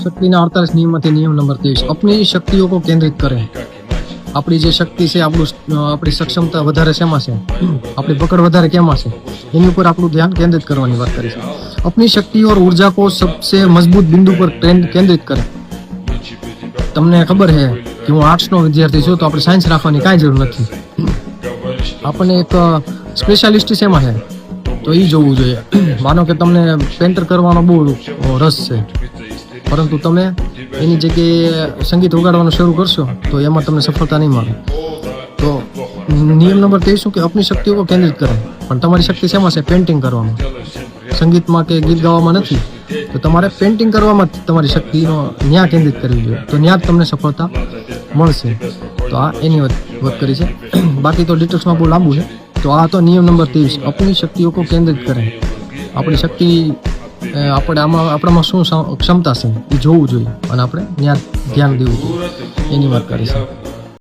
શક્તિના 48 નિયમમાંથી નિયમ નંબર 23, अपनी शक्तियों को केंद्रित करें। આપણી જે શક્તિ છે, આપણી સક્ષમતા વધારે શેમાં છે, આપણી પકડ વધારે કેમાં છે, એની ઉપર આપણું ધ્યાન કેન્દ્રિત કરવાની વાત કરી છે। अपनी शक्ति और ऊर्जा को सबसे मजबूत बिंदु पर केंद्रित करें। તમને ખબર છે કે હું આર્ટ્સનો વિદ્યાર્થી છું, તો આપણે સાયન્સ રાખવાની કાંઈ જરૂર નથી। આપણને એક સ્પેશિયાલિસ્ટ શેમાં છે તો એ જોવું જોઈએ। માનો કે તમને પેન્ટર કરવાનો બહુ રસ છે, પરંતુ તમે એની જગ્યાએ સંગીત વગાડવાનું શરૂ કરશો તો એમાં તમને સફળતા નહીં મળે। તો નિયમ નંબર 23 શું કે अपनी शक्तिओं को केंद्रित करें। પણ તમારી શક્તિ શેમાં છે? પેન્ટિંગ કરવામાં, સંગીતમાં કે ગીત ગાવામાં નથી। તો તમારે પેન્ટિંગ કરવામાં તમારી શક્તિનો ન્યા કેન્દ્રિત કરવી જોઈએ, તો ન્યા જ તમને સફળતા મળશે। તો આ એની વાત કરી છે। બાકી તો ડિટેલ્સમાં બહુ લાંબુ છે। તો આ તો નિયમ નંબર 23, अपनी शक्तिओं को केंद्रित करें। આપણી શક્તિ આપણામાં શું ક્ષમતા છે એ જોવું જોઈએ અને આપણે ત્યાં ધ્યાન દેવું જોઈએ, એની વાત કરી છે।